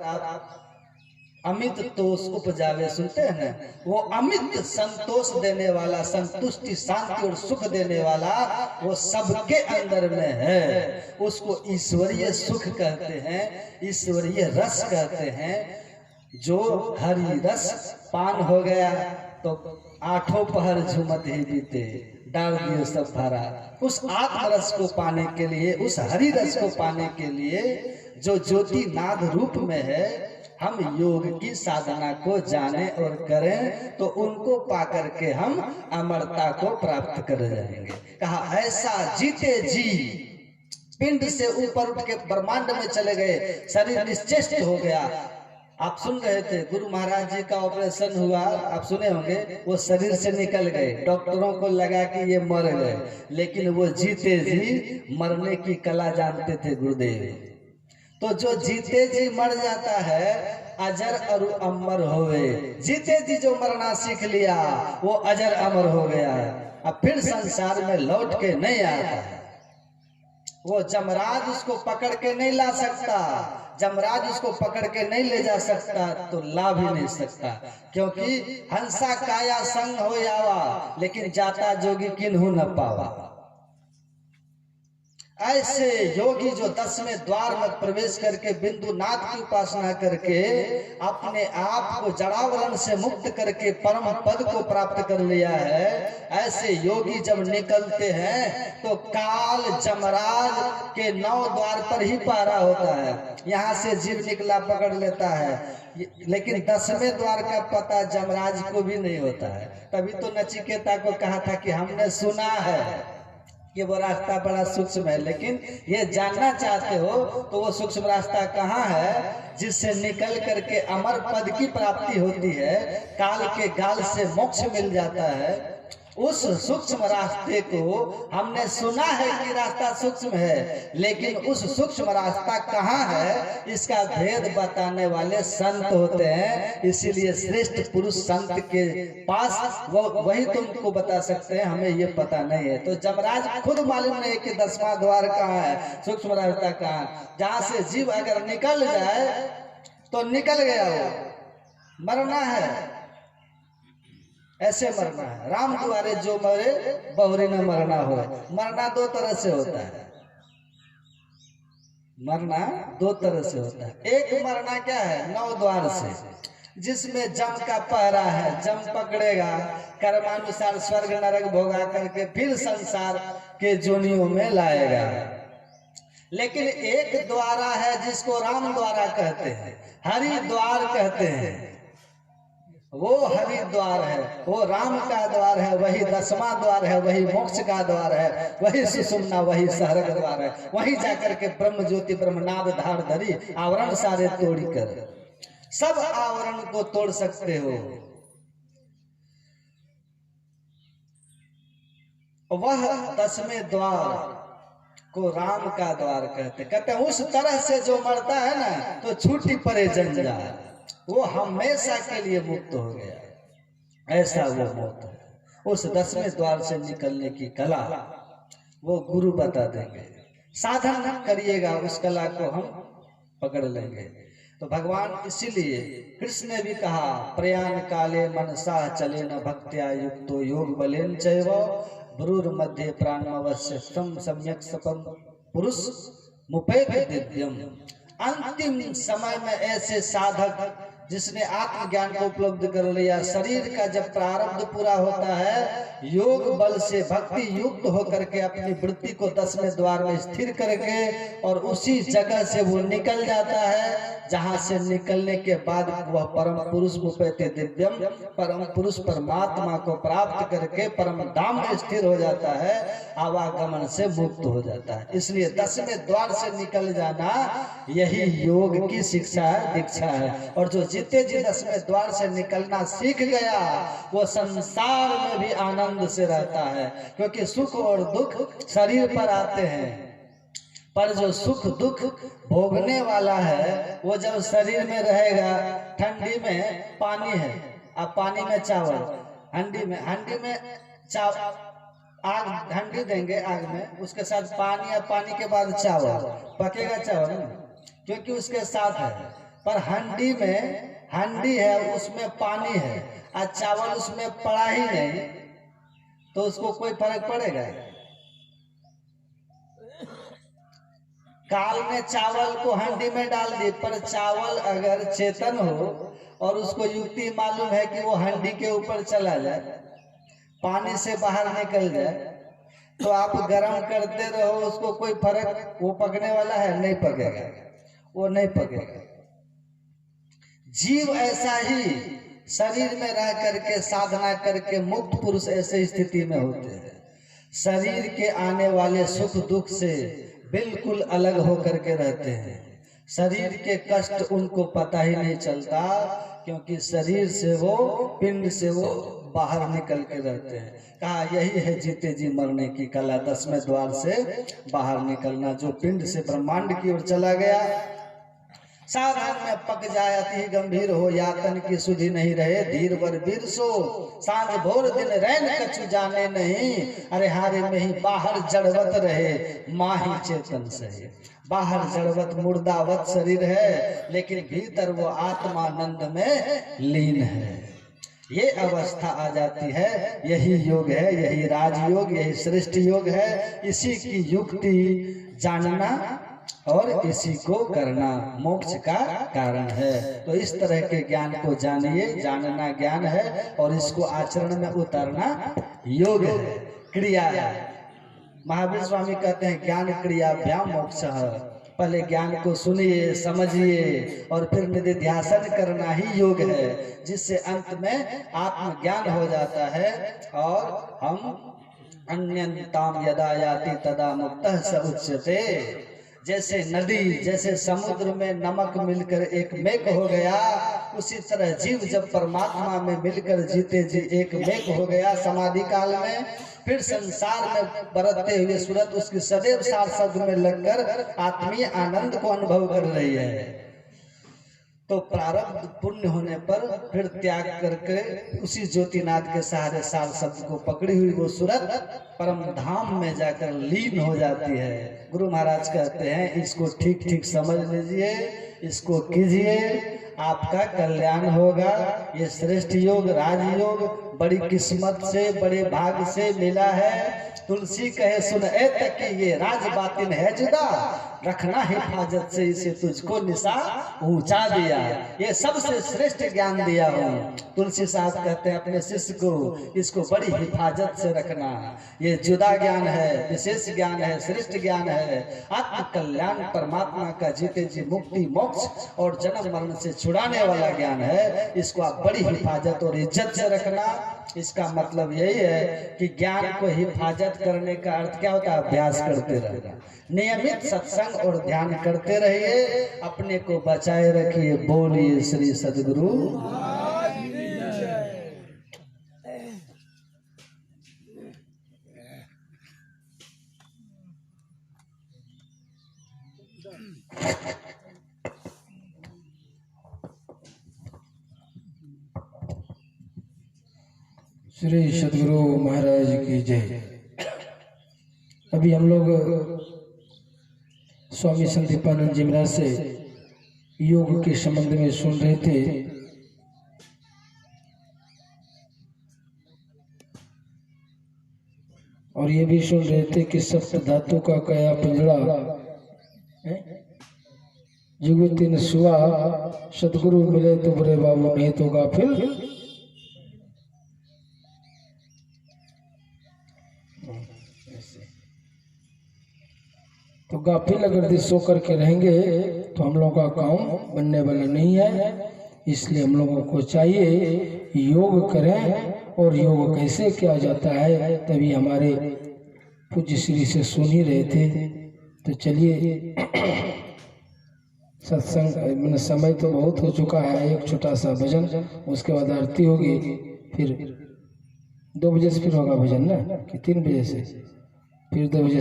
आप अमित तोष उपजावे सुनते हैं ना, वो अमित संतोष देने वाला, संतुष्टि शांति और सुख देने वाला वो सबके अंदर में है। उसको ईश्वरीय सुख कहते हैं, ईश्वरीय रस कहते हैं। जो हरि रस पान हो गया तो आठों पहर झूमत ही बीते, डाल दिए सब भरा। उस आत्मरस को पाने के लिए, उस हरि रस को पाने के लिए जो ज्योति नाद रूप में है, हम योग की साधना को जाने और करें तो उनको पाकर के हम अमरता को प्राप्त कर जाएंगे। कहा ऐसा जीते जी पिंड से ऊपर उठ के ब्रह्मांड में चले गए, शरीर निश्चेष्ट हो गया। आप सुन रहे थे गुरु महाराज जी का ऑपरेशन हुआ, आप सुने होंगे, वो शरीर से निकल गए, डॉक्टरों को लगा कि ये मर गए, लेकिन वो जीते जी मरने की कला जानते थे गुरुदेव। तो जो जीते जी मर जाता है अजर और अमर होवे। जीते जी जो मरना सीख लिया वो अजर अमर हो गया, अब फिर संसार में लौट के नहीं आता है। वो जमराज उसको पकड़ के नहीं ला सकता, जमराज उसको पकड़ के नहीं ले जा सकता, तो ला भी नहीं सकता, क्योंकि हंसा काया संग हो यावा, लेकिन जाता जोगी किन्हू न पावा। ऐसे योगी जो 10वें द्वार में प्रवेश करके बिंदुनाथ की उपासना करके अपने आप को जड़ावरण से मुक्त करके परम पद को प्राप्त कर लिया है, ऐसे योगी जब निकलते हैं तो काल जमराज के 9 द्वार पर ही पारा होता है। यहाँ से जीव निकला पकड़ लेता है, लेकिन 10वें द्वार का पता जमराज को भी नहीं होता है। तभी तो नचिकेता को कहा था कि हमने सुना है कि वो रास्ता बड़ा सूक्ष्म है, लेकिन ये जानना चाहते हो तो वो सूक्ष्म रास्ता कहाँ है जिससे निकल करके अमर पद की प्राप्ति होती है, काल के गाल से मोक्ष मिल जाता है। उस सूक्ष्म रास्ते को हमने सुना है कि रास्ता सूक्ष्म है, लेकिन उस सूक्ष्म रास्ता कहाँ है इसका भेद बताने वाले संत होते हैं। इसीलिए श्रेष्ठ पुरुष संत के पास वही तुमको बता सकते हैं, हमें ये पता नहीं है। तो जमराज खुद मालूम नहीं कि 10वां द्वार कहाँ है, सूक्ष्म रास्ता कहाँ है। जहाँ से जीव अगर निकल जाए तो निकल गया, वो मरना है, ऐसे मरना है। राम द्वारे जो मरे बहुरी न मरना हो। मरना 2 तरह से होता है, मरना 2 तरह से होता है। एक मरना क्या है, 9 द्वार से, जिसमें जम का पहरा है, जम पकड़ेगा, कर्मानुसार स्वर्ग नरक भोगा करके फिर संसार के जोनियों में लाएगा। लेकिन एक द्वारा है जिसको राम द्वारा कहते हैं, हरि द्वार कहते हैं, वो हरि द्वार है, वो राम का द्वार है, वही 10वां द्वार है, वही मोक्ष का द्वार है, वही सुषुम्ना, वही सहरग द्वार है। वही जाकर के ब्रह्म ज्योति ब्रह्मनाद धार धरी आवरण सारे तोड़ी कर, सब आवरण को तोड़ सकते हो। वह 10वें द्वार को राम का द्वार कहते हैं। उस तरह से जो मरता है ना तो छूटी पड़े जंजाल, वो हमेशा के लिए मुक्त हो गया, ऐसा वो मौत है। उस 10वें द्वार से निकलने की कला वो गुरु बता देंगे, साधन करिएगा, उस कला को हम पकड़ लेंगे। तो भगवान इसीलिए कृष्ण ने भी कहा, प्रयाण काले मनसा चले न भक्त्या युक्तो योग बलेन चैव ब्रूर मध्य प्राणमवश्य सम्यक सपम पुरुष मुपेत दिव्यम। अंतिम समय में ऐसे साधक जिसने आत्मज्ञान को उपलब्ध कर लिया, शरीर का जब प्रारब्ध पूरा होता है, योग बल से भक्ति युक्त होकर के अपनी वृत्ति को 10वें द्वार में स्थिर करके और उसी जगह से वो निकल जाता है, जहां से निकलने के बाद वह परम पुरुष मुपेते दिव्यम, परम पुरुष परमात्मा को प्राप्त करके परम धाम में स्थिर हो जाता है, आवागमन से मुक्त हो जाता है। इसलिए 10वें द्वार से निकल जाना यही योग की शिक्षा है, दीक्षा है। और जो जीते जी 10वें द्वार से निकलना सीख गया वो संसार में भी आनंद से रहता है, क्योंकि सुख और दुख शरीर पर आते हैं, पर जो सुख दुख भोगने वाला है वो जब शरीर में रहेगा। ठंडी में पानी है, अब पानी में चावल, हंडी में आग, हंडी देंगे आग में, उसके साथ पानी, या पानी के बाद चावल, पकेगा चावल क्योंकि उसके साथ है। पर हांडी है, उसमें पानी है और चावल उसमें पड़ा ही नहीं, तो उसको कोई फर्क पड़ेगा? काल ने चावल को हांडी में डाल दी, पर चावल अगर चेतन हो और उसको युक्ति मालूम है कि वो हांडी के ऊपर चला जाए, पानी से बाहर निकल जाए, तो आप गर्म करते रहो, उसको कोई फर्क, वो पकने वाला है? नहीं पकेगा, वो नहीं पकेगा। जीव ऐसा ही शरीर में रह करके साधना करके मुक्त पुरुष ऐसे स्थिति में होते हैं, शरीर के आने वाले सुख दुख से बिल्कुल अलग होकर के रहते हैं। शरीर के कष्ट उनको पता ही नहीं चलता, क्योंकि शरीर से वो, पिंड से वो बाहर निकल के रहते हैं। कहा यही है जीते जी मरने की कला, 10वें द्वार से बाहर निकलना। जो पिंड से ब्रह्मांड की ओर चला गया, साधन में पक जाए, अति गंभीर हो, यातन की सुधि नहीं रहे, धीर वर वीर सो, सांझ भोर दिन रैन कछु जाने नहीं, अरे हारे में ही बाहर जड़वत रहे, माही चेतन सहे। बाहर जड़वत मुर्दावत शरीर है, लेकिन भीतर वो आत्मानंद में लीन है। ये अवस्था आ जाती है, यही योग है, यही राजयोग, यही श्रेष्ठ योग है। इसी की युक्ति जानना और इसी को करना मोक्ष का कारण है। तो इस तरह के ज्ञान को जानिए, जानना ज्ञान है और इसको आचरण में उतारना योग है, क्रिया है। महावीर स्वामी कहते हैं ज्ञान क्रियाभ्याम मोक्ष है। पहले ज्ञान को सुनिए, समझिए और फिर निधिध्यासन करना ही योग है, जिससे अंत में आत्मज्ञान हो जाता है और हम अन्यन्ताम यदा याति तदा मुक्तः स उच्यते। जैसे नदी, जैसे समुद्र में नमक मिलकर एक मेघ हो गया, उसी तरह जीव जब परमात्मा में मिलकर जीते जी एक मेघ हो गया समाधि काल में, फिर संसार में बरतते हुए सूरत उसकी सदैव सार शब्द में लगकर आत्मीय आनंद को अनुभव कर रही है। तो प्रारब्ध पुण्य होने पर फिर त्याग करके उसी ज्योतिनाथ के सहारे सार शब्द को पकड़ी हुई वो सूरत परम धाम में जाकर लीन हो जाती है। गुरु महाराज कहते हैं इसको ठीक ठीक समझ लीजिए, इसको कीजिए, आपका कल्याण होगा। ये श्रेष्ठ योग, राजयोग बड़ी किस्मत से, बड़े भाग से मिला है। तुलसी कहे सुन ए तक ये राज बातिन है जुदा, रखना हिफाजत से इसे तुझको निशा ऊंचा दिया। ये सबसे श्रेष्ठ ज्ञान दिया हूँ। तुलसी साहब कहते हैं अपने शिष्य को इसको बड़ी हिफाजत से रखना। ये जुदा ज्ञान है, विशेष ज्ञान है, श्रेष्ठ ज्ञान है। आत्म कल्याण परमात्मा का जीते जी मुक्ति, मोक्ष और जन्म मरण से छुड़ाने वाला ज्ञान है। इसको आप बड़ी हिफाजत और इज्जत से रखना। इसका मतलब यही है कि ज्ञान को हिफाजत करने का अर्थ क्या होता है? अभ्यास करते रहना, नियमित सत्संग और ध्यान करते रहिए, अपने को बचाए रखिए। बोलिए श्री सद्गुरु। श्री सद्गुरु महाराज की जय। अभी हम लोग स्वामी संदीपानंद जी महाराज से योग के संबंध में सुन रहे थे। और ये भी सुन रहे थे कि सप्त धातु का कया पिंजड़ा जुगुतिन सुआ, सदगुरु मिले तो बुरे बाबू नहीं तो गाफिल। तो गाफिल अगर सो करके रहेंगे तो हम लोगों का काम बनने वाला नहीं है। इसलिए हम लोगों को चाहिए योग करें। और योग कैसे किया जाता है तभी हमारे पूज्य श्री से सुन ही रहे थे। तो चलिए सत्संग में समय तो बहुत हो चुका है। एक छोटा सा भजन, उसके बाद आरती होगी, फिर 2 बजे से फिर होगा भजन ना, कि 3 बजे से, फिर 2 बजे